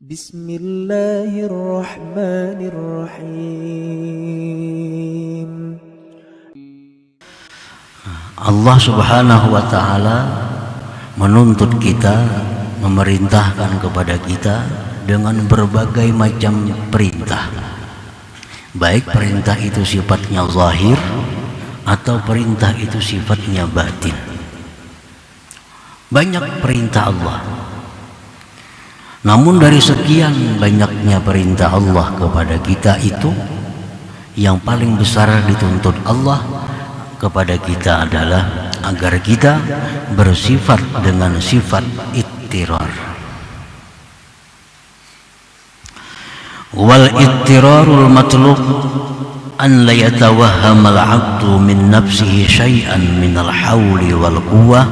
Bismillahirrahmanirrahim. Allah Subhanahu wa ta'ala menuntut kita, memerintahkan kepada kita dengan berbagai macam perintah. Baik perintah itu sifatnya zahir atau perintah itu sifatnya batin. Banyak perintah Allah. Namun dari sekian banyaknya perintah Allah kepada kita itu, yang paling besar dituntut Allah kepada kita adalah agar kita bersifat dengan sifat ittirar. Wal ittirarul matlub an la yatawahham al-'abdu min nafsihi syai'an min al-hawli wal quwwah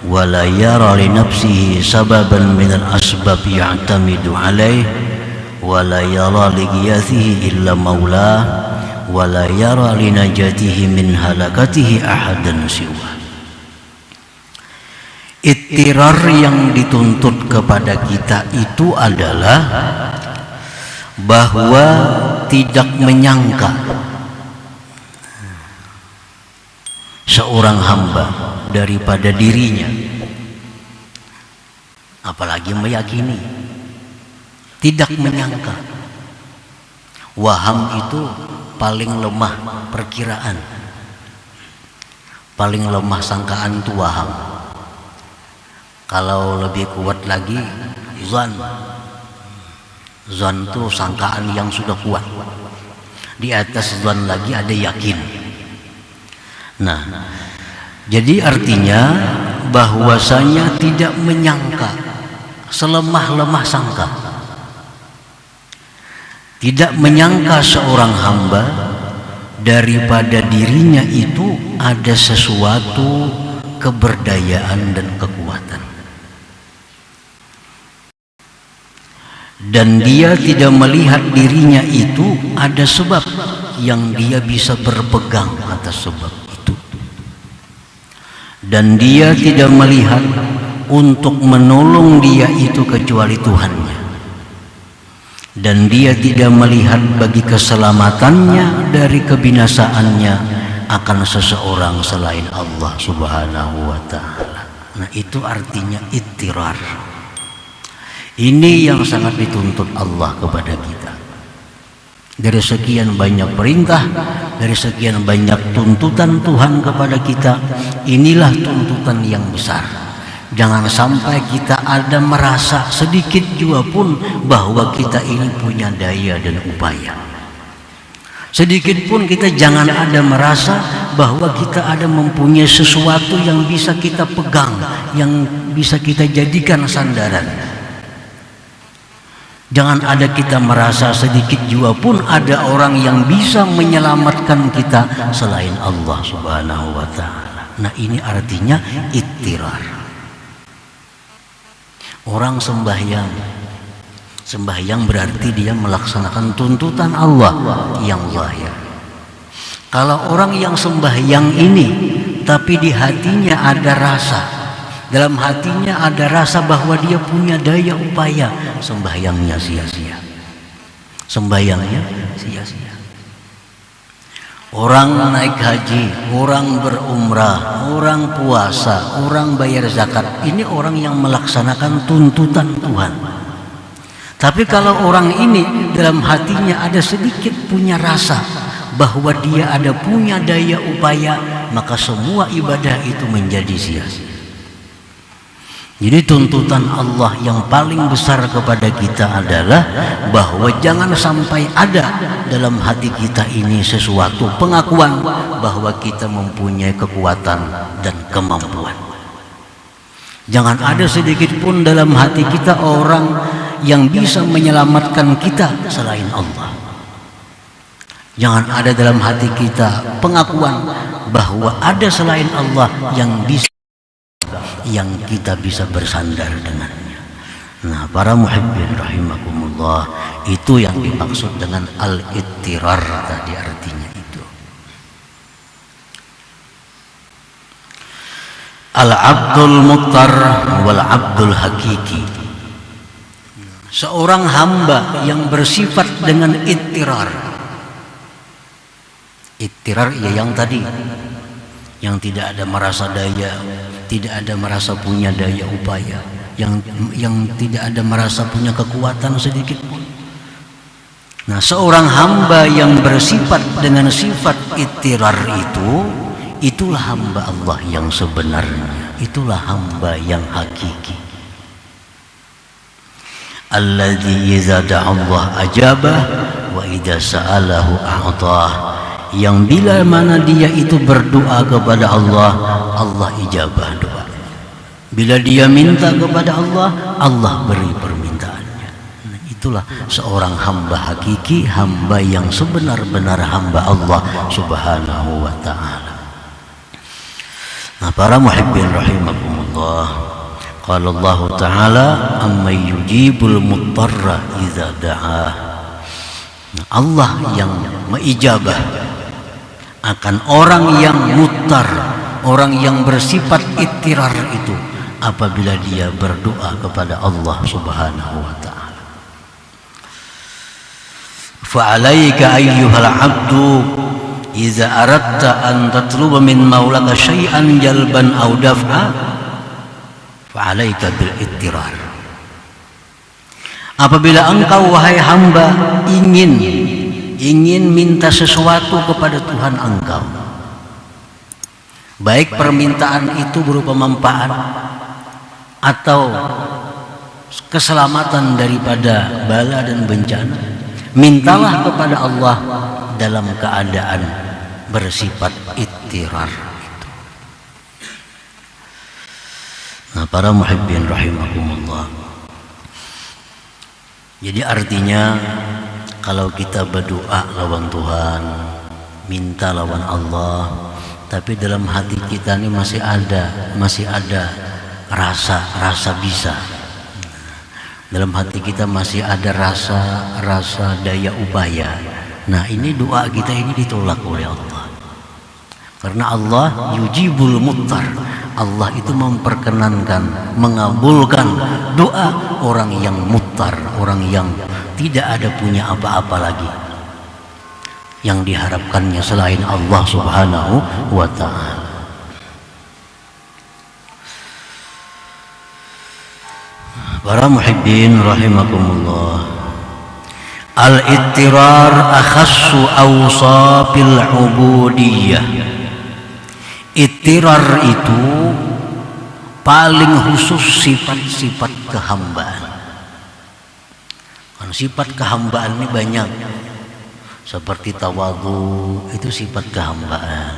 wa la yara li nafsihi sababan min al-asbab ya'tamidu 'alayhi wa la yara li ghiyathihi illa maulah wa la yara li najatihi min halakatihi ahadan siwa. Ittirar yang dituntut kepada kita itu adalah bahwa tidak menyangka seorang hamba daripada dirinya, apalagi meyakini. Tidak menyangka. Waham itu paling lemah perkiraan, paling lemah sangkaan itu waham. Kalau lebih kuat lagi zan. Zan itu sangkaan yang sudah kuat. Di atas zan lagi ada yakin. Nah, jadi artinya bahwasanya tidak menyangka, selemah-lemah sangka. Tidak menyangka seorang hamba daripada dirinya itu ada sesuatu keberdayaan dan kekuatan. Dan dia tidak melihat dirinya itu ada sebab yang dia bisa berpegang atas sebab itu. Dan dia tidak melihat untuk menolong dia itu kecuali Tuhannya. Dan dia tidak melihat bagi keselamatannya dari kebinasaannya akan seseorang selain Allah Subhanahu wa ta'ala. Nah, itu artinya ittirar. Ini yang sangat dituntut Allah kepada kita. Dari sekian banyak perintah, dari sekian banyak tuntutan Tuhan kepada kita, inilah tuntutan yang besar. Jangan sampai kita ada merasa sedikit juga pun bahwa kita ini punya daya dan upaya. Sedikit pun kita jangan ada merasa bahwa kita ada mempunyai sesuatu yang bisa kita pegang, yang bisa kita jadikan sandaran. Jangan ada kita merasa sedikit juga pun ada orang yang bisa menyelamatkan kita selain Allah Subhanahu wa ta'ala. Nah, ini artinya ittirar. Orang sembahyang berarti dia melaksanakan tuntutan Allah yang zahir. Kalau orang yang sembahyang ini tapi di hatinya ada rasa, dalam hatinya ada rasa bahwa dia punya daya upaya, sembahyangnya sia-sia. Sembahyangnya sia-sia. Orang naik haji, orang berumrah, orang puasa, orang bayar zakat, ini orang yang melaksanakan tuntutan Tuhan. Tapi kalau orang ini dalam hatinya ada sedikit punya rasa bahwa dia ada punya daya upaya, maka semua ibadah itu menjadi sia-sia. Jadi tuntutan Allah yang paling besar kepada kita adalah bahwa jangan sampai ada dalam hati kita ini sesuatu pengakuan bahwa kita mempunyai kekuatan dan kemampuan. Jangan ada sedikit pun dalam hati kita orang yang bisa menyelamatkan kita selain Allah. Jangan ada dalam hati kita pengakuan bahwa ada selain Allah yang kita bisa bersandar dengannya. Nah, para muhibbin rahimakumullah, itu yang dimaksud dengan al-ittirar tadi, artinya itu. Al-abdul muttar wal abdul hakiki. Seorang hamba yang bersifat dengan ittirar. Ittirar ya yang tadi, yang tidak ada merasa daya, tidak ada merasa punya daya upaya, yang tidak ada merasa punya kekuatan sedikit pun. Nah, seorang hamba yang bersifat dengan sifat ittirar itu, itulah hamba Allah yang sebenarnya, itulah hamba yang hakiki. Alladzi idza da'a Allah ajabah wa idza sa'alahu a'tah. Yang bila mana dia itu berdoa kepada Allah, Allah ijabah doa. Bila dia minta kepada Allah, Allah beri permintaannya. Nah, itulah seorang hamba hakiki, hamba yang sebenar-benar hamba Allah Subhanahu wa ta'ala. Nah, para muhibbin rahimakumullah, qala Allah ta'ala amma yujibul muttarra idza da'ah. Nah, Allah yang mengijabah akan orang yang muttar, orang yang bersifat ittirar itu apabila dia berdoa kepada Allah Subhanahu wa ta'ala. Fa'alaika ayyuhal 'abdu idza aradta an tatluba min maulaka syai'an jalban aw daf'a fa'alaika bil ittirar. Apabila engkau wahai hamba ingin minta sesuatu kepada Tuhan engkau, baik permintaan itu berupa manfaat atau keselamatan daripada bala dan bencana, mintalah kepada Allah dalam keadaan bersifat ittirar itu. Nah, para muhibbin rahimakumullah, jadi artinya kalau kita berdoa lawan Tuhan, minta lawan Allah, tapi dalam hati kita ini masih ada rasa bisa. Dalam hati kita masih ada rasa daya upaya. Nah, ini doa kita ini ditolak oleh Allah. Karena Allah yujibul muttar. Allah itu memperkenankan, mengabulkan doa orang yang muttar, orang yang tidak ada punya apa-apa lagi yang diharapkannya selain Allah Subhanahu wa ta'ala. Para muhibbin rahimakumullah, al-ittirar akhassu awsafil ubudiyah. Ittirar itu paling khusus sifat-sifat kehambaan. Sifat kehambaan ini banyak, seperti tawadhu itu sifat kehambaan,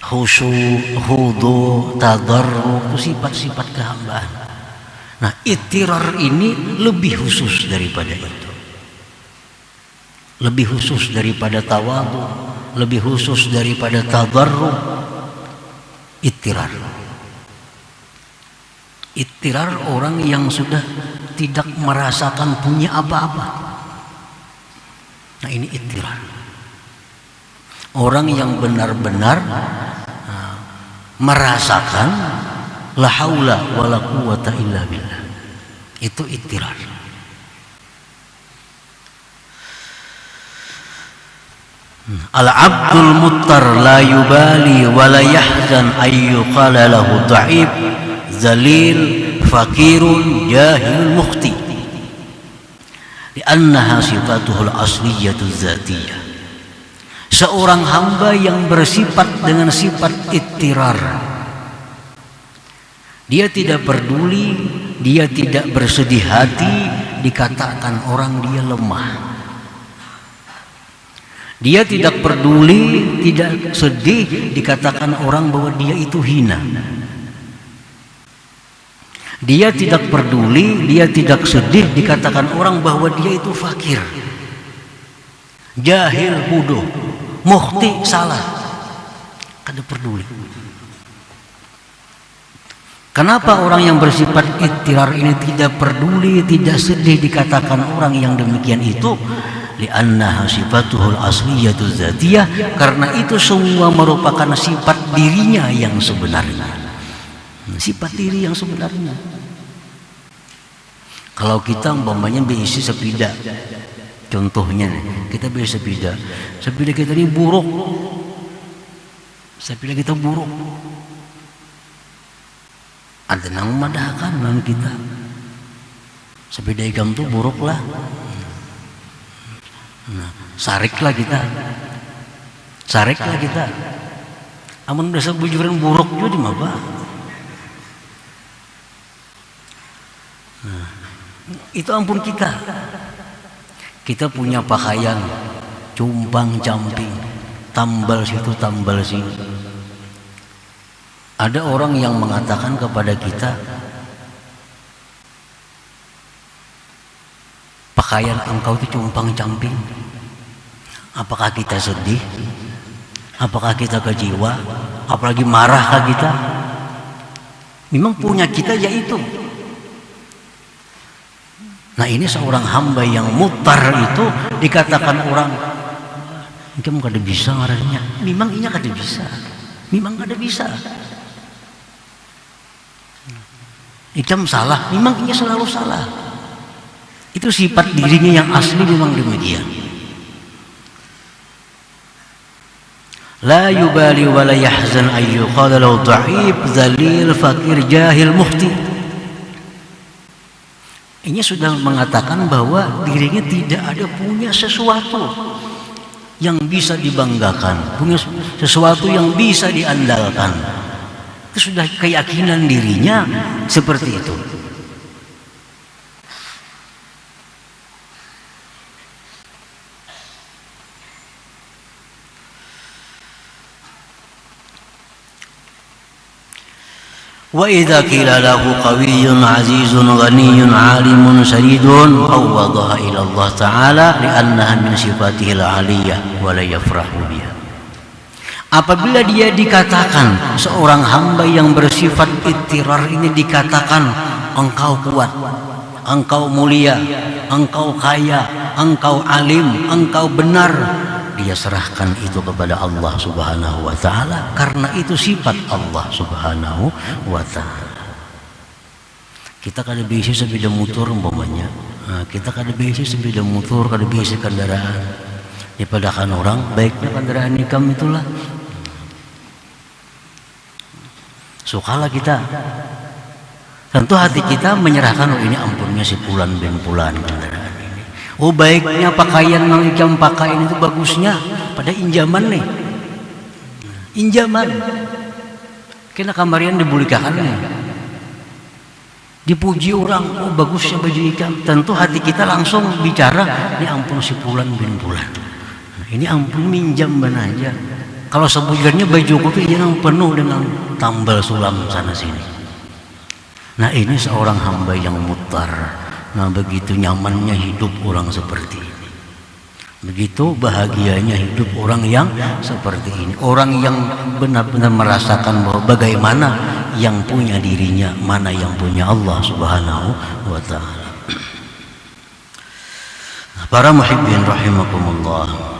khusyuk, khudu, tadarruk itu sifat-sifat kehambaan. Nah, ittirar ini lebih khusus daripada itu, lebih khusus daripada tawadhu, lebih khusus daripada tadarruk. Ittirar orang yang sudah tidak merasakan punya apa-apa. Nah, ini ittirar. Orang yang benar-benar merasakan la haula wala quwata illa billah. Itu ittirar. Al-abdul muttar la yubali wa la yahzan ayyuqala lahu dha'ib zalil fakirun jahil mukhti li'annaha sifatuhul asliyatu dzatiyah. Seorang hamba yang bersifat dengan sifat ittirar, dia tidak peduli, dia tidak bersedih hati dikatakan orang dia lemah. Dia tidak peduli, tidak sedih dikatakan orang bahwa dia itu hina. Dia tidak peduli, dia tidak sedih dikatakan orang bahwa dia itu fakir, jahil, bodoh, mukhti, salah. Kada peduli. Kenapa orang yang bersifat ittirar ini tidak peduli, tidak sedih dikatakan orang yang demikian itu? Li'annaha sifatuhul asliyatu dzatiyah, karena itu semua merupakan sifat dirinya yang sebenarnya. Sifat diri yang sebenarnya. Kalau kita umpamanya berisi sepeda, contohnya kita beli sepeda kita ini buruk, sepeda kita buruk, ada yang memadahkan dengan kita. Sepeda ikam tuh buruk lah, nah, sariklah kita. Amun dasar bujuran buruk juga di maba. Nah, itu ampun kita. Kita punya pakaian cumpang camping, tambal situ tambal sini. Ada orang yang mengatakan kepada kita, pakaian engkau itu cumpang camping. Apakah kita sedih? Apakah kita kecewa? Apalagi marahkah kita? Memang punya kita yaitu. Nah, ini seorang hamba yang mutar itu dikatakan orang, "Engkau kada bisa ngarannya." Memang inya kada bisa. Memang kada bisa. Ikam salah, memang inya selalu salah. Itu sifat dirinya yang asli memang demikian. La yubali wa la yahzan ayyu qala lahu dha'if dzalil fakir jahil muhti. Ini sudah mengatakan bahwa dirinya tidak ada punya sesuatu yang bisa dibanggakan, punya sesuatu yang bisa diandalkan. Itu sudah keyakinan dirinya seperti itu. وإذا قيل له قوي عزيز غني عالم شديد فوضها إلى الله تعالى لأنها من صفاته العالية ولا يفرح بها. Apabila dia dikatakan seorang hamba yang bersifat ittirar ini dikatakan engkau kuat, engkau mulia, engkau kaya, engkau alim, engkau benar, dia serahkan itu kepada Allah Subhanahu wa ta'ala, karena itu sifat Allah Subhanahu wa ta'ala. Kita kada bisa sepeda motor umpamanya, kita kada bisa sepeda motor, kada bisa kendaraan. Dipadakan orang baiknya kendaraan ikam itulah. Sukalah kita. Tentu hati kita menyerahkan, oh ini ampunnya si Pulan bin Pulan kendaraan ini. Oh baiknya pakaian yang ikam pakai itu bagusnya pada injaman nih. Injaman. Kena kamarian dibulikakan nih. Dipuji orang, oh bagusnya baju ikam. Tentu hati kita langsung bicara, ini ampun si Pulan bin Pulan. Nah, ini ampun minjam benar aja. Kalau sebulannya bajuku itu yang penuh dengan tambal sulam sana sini. Nah ini seorang hamba yang mutar. Nah begitu nyamannya hidup orang seperti ini. Begitu bahagianya hidup orang yang seperti ini. Orang yang benar-benar merasakan bahwa bagaimana yang punya dirinya, mana yang punya Allah Subhanahu wa ta'ala. Para muhibbin rahimakumullah.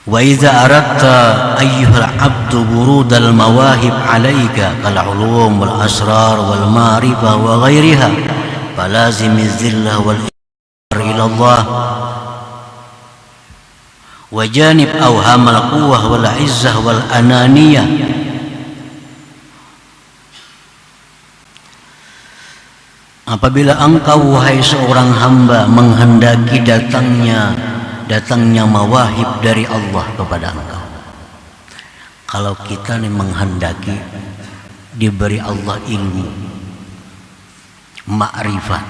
Wa idza aradta ayyuhal 'abdu burudal mawahib 'alaika kal 'ulum wal asrar wal ma'rifah wa ghairiha falazimiz zillah wal iqrar ila Allah wa janib awhamal quwwah wal 'izzah wal ananiyah. Apabila engkau wahai seorang hamba menghendaki datangnya mawahib dari Allah kepada engkau. Kalau kita nih menghendaki diberi Allah ilmu, ma'rifat,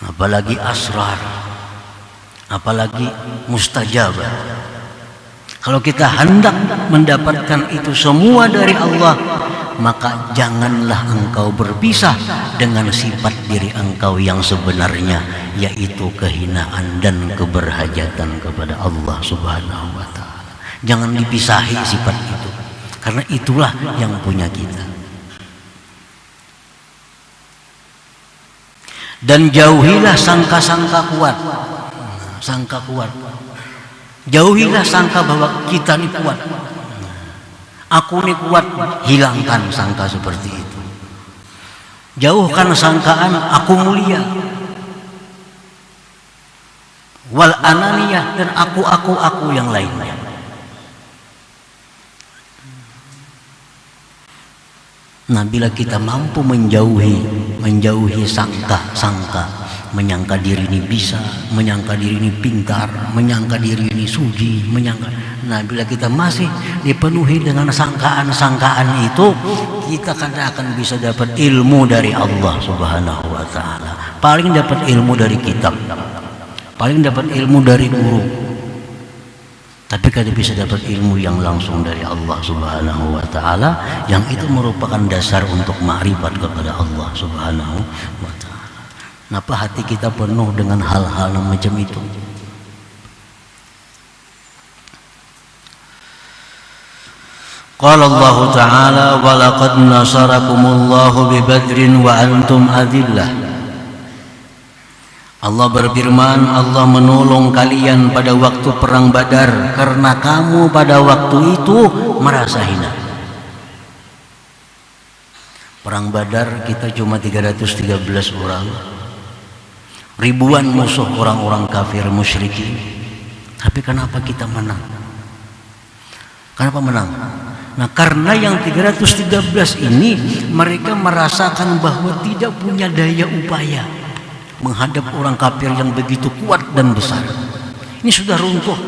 apalagi asrar, apalagi mustajabah. Kalau kita hendak mendapatkan itu semua dari Allah, maka janganlah engkau berpisah dengan sifat diri engkau yang sebenarnya, yaitu kehinaan dan keberhajatan kepada Allah Subhanahu wa ta'ala. Jangan dipisahi sifat itu, karena itulah yang punya kita. Dan jauhilah sangka-sangka kuat. Jauhilah sangka bahwa kita ini kuat. Aku ini kuat, hilangkan sangka seperti itu. Jauhkan sangkaan aku mulia. Wal ananiyah, dan aku yang lainnya. Nah, bila kita mampu menjauhi sangka, menyangka diri ini bisa, menyangka diri ini pintar, menyangka diri ini suci, nah, bila kita masih dipenuhi dengan sangkaan itu, kita akan bisa dapat ilmu dari Allah Subhanahu wa taala. Paling dapat ilmu dari kitab, paling dapat ilmu dari guru. Tapi kada bisa dapat ilmu yang langsung dari Allah Subhanahu wa taala, yang itu merupakan dasar untuk ma'rifat kepada Allah Subhanahu wa taala. Kenapa hati kita penuh dengan hal-hal yang macam itu? Qala Allah Ta'ala wa laqad nasarakumullahu bi Badrin wa antum adillah. Allah berfirman, Allah menolong kalian pada waktu perang Badar karena kamu pada waktu itu merasa hina. Perang Badar kita cuma 313 orang, ribuan musuh orang-orang kafir musyrikin. Tapi kenapa kita menang? Kenapa menang? Nah, karena yang 313 ini mereka merasakan bahwa tidak punya daya upaya menghadap orang kafir yang begitu kuat dan besar. Ini sudah runtuh.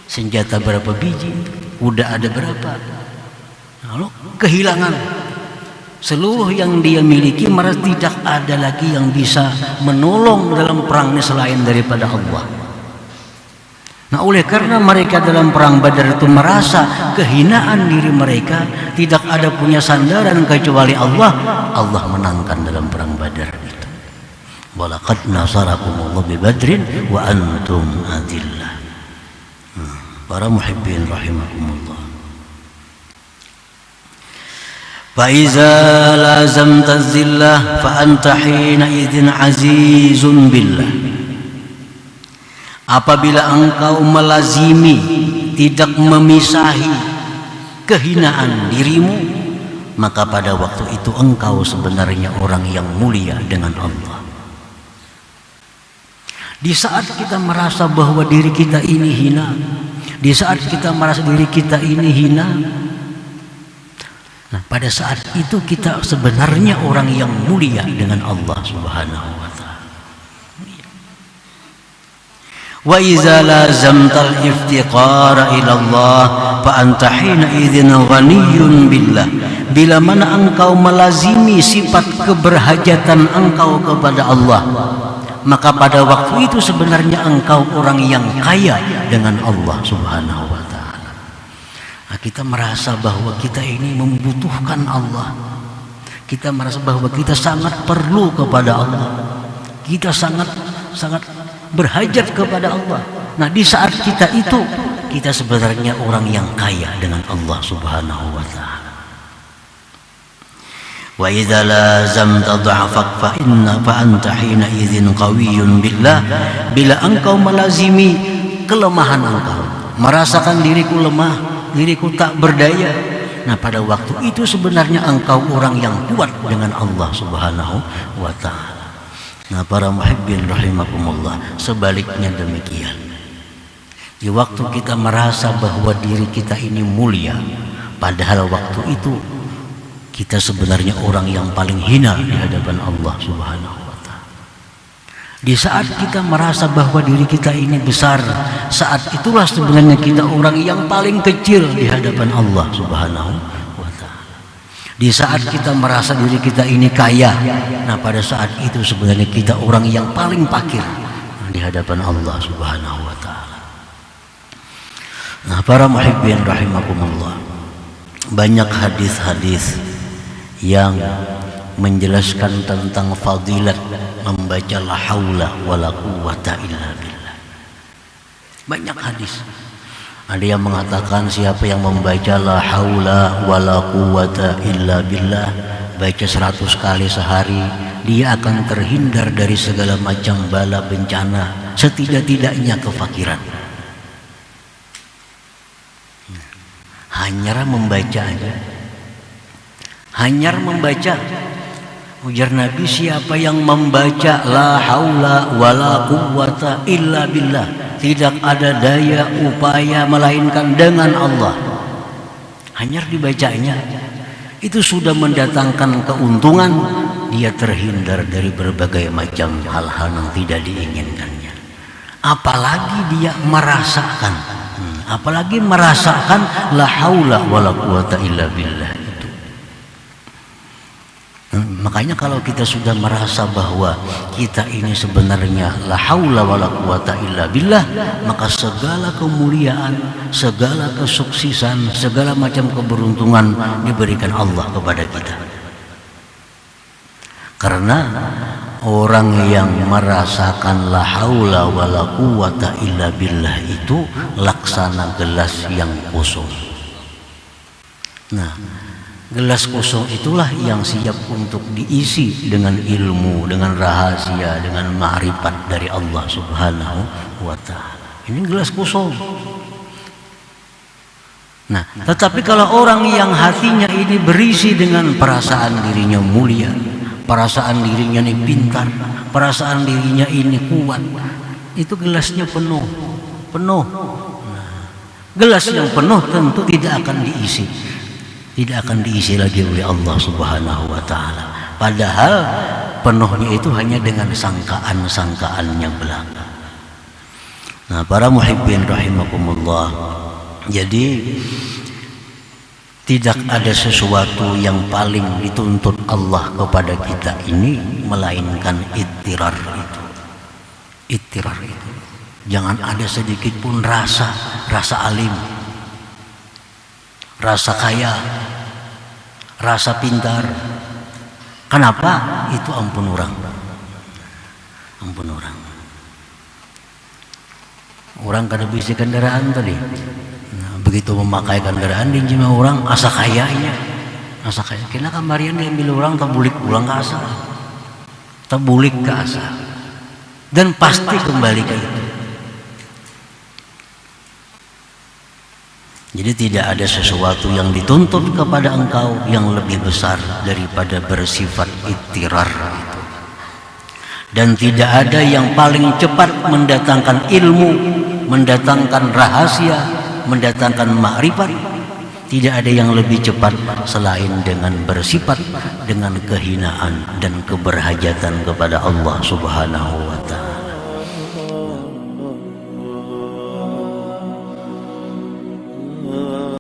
Senjata berapa biji, kuda ada berapa, lalu kehilangan seluruh yang dia miliki, merasa tidak ada lagi yang bisa menolong dalam perang ini selain daripada Allah. Nah, oleh karena mereka dalam perang Badar itu merasa kehinaan diri mereka, tidak ada punya sandaran kecuali Allah, Allah menangkan dalam perang Badar itu. Walaqad nasarakumullahu bi Badrin wa antum adillah. Para muhibbin rahimakumullah. Fa iza lazamta zillah fa anta hina idzin azizun billah. Apabila engkau melazimi, tidak memisahi kehinaan dirimu, maka pada waktu itu engkau sebenarnya orang yang mulia dengan Allah. Di saat kita merasa bahwa diri kita ini hina, di saat kita merasa diri kita ini hina, nah, pada saat itu kita sebenarnya orang yang mulia dengan Allah Subhanahu wa taala. Wa iza lazamtal iftiqara ila Allah fa anta hina idzin ghaniyyun billah. Bila mana engkau melazimi sifat keberhajatan engkau kepada Allah, maka pada waktu itu sebenarnya engkau orang yang kaya dengan Allah Subhanahu wa taala. Nah, kita merasa bahwa kita ini membutuhkan Allah. Kita merasa bahwa kita sangat perlu kepada Allah. Kita sangat berhajat kepada Allah. Nah, di saat kita itu, kita sebenarnya orang yang kaya dengan Allah Subhanahu wa taala. Wa idza lazamta dha'fak fa anta hina idzin qawiyyun billah. Bila engkau melazimi kelemahan engkau, merasakan diriku lemah, diriku tak berdaya, nah pada waktu itu sebenarnya engkau orang yang kuat dengan Allah Subhanahu wa taala. Nah, para muhibbin rahimakumullah, sebaliknya demikian. Di waktu kita merasa bahwa diri kita ini mulia, padahal waktu itu kita sebenarnya orang yang paling hina di hadapan Allah Subhanahu wa taala. Di saat kita merasa bahwa diri kita ini besar, saat itulah sebenarnya kita orang yang paling kecil di hadapan Allah Subhanahu wa taala. Di saat kita merasa diri kita ini kaya, nah pada saat itu sebenarnya kita orang yang paling fakir di hadapan Allah Subhanahu wa taala. Nah, para muhibbin rahimakumullah, banyak hadis-hadis yang menjelaskan tentang fadilat membaca la haula wala quwwata illa billah. Banyak hadis. Ada yang mengatakan siapa yang membaca la haula wala quwwata illa billah, baca 100 kali sehari, dia akan terhindar dari segala macam bala bencana, setidak-tidaknya kefakiran. hanya membaca aja. Hanya membaca. Ujar Nabi, siapa yang membaca la haula wala quwwata illa billah, tidak ada daya upaya melainkan dengan Allah, hanya dibacanya, itu sudah mendatangkan keuntungan. Dia terhindar dari berbagai macam hal-hal yang tidak diinginkannya. Apalagi dia merasakan, la haula wala quwwata illa billah itu. Makanya kalau kita sudah merasa bahwa kita ini sebenarnya la haula wala quwwata illa billah, maka segala kemuliaan, segala kesuksesan, segala macam keberuntungan diberikan Allah kepada kita. Karena orang yang merasakan la haula wala quwwata illa billah itu laksana gelas yang kosong. Nah, gelas kosong itulah yang siap untuk diisi dengan ilmu, dengan rahasia, dengan ma'rifat dari Allah Subhanahu wa ta'ala. Ini gelas kosong. Nah, tetapi kalau orang yang hatinya ini berisi dengan perasaan dirinya mulia, perasaan dirinya ini pintar, perasaan dirinya ini kuat, itu gelasnya penuh. Nah, gelas yang penuh tentu tidak akan diisi lagi oleh Allah Subhanahu wa ta'ala. Padahal penuhnya itu hanya dengan sangkaan-sangkaannya belaka. Nah, para muhibbin rahimakumullah, jadi tidak ada sesuatu yang paling dituntut Allah kepada kita ini melainkan ittirar itu. Jangan ada sedikit pun rasa alim, rasa kaya, rasa pintar. Kenapa? Itu ampun orang. Orang kada bisa kendaraan tadi. Nah, begitu memakai kendaraan di jima orang asa kayanya. Kena kamarian diambil orang tabulik pulang ke asa. Tabulik ke asa. Dan pasti kembali ke itu. Jadi tidak ada sesuatu yang dituntut kepada engkau yang lebih besar daripada bersifat ittirar itu. Dan tidak ada yang paling cepat mendatangkan ilmu, mendatangkan rahasia, mendatangkan ma'rifat. Tidak ada yang lebih cepat selain dengan bersifat dengan kehinaan dan keberhajatan kepada Allah Subhanahu wa ta'ala.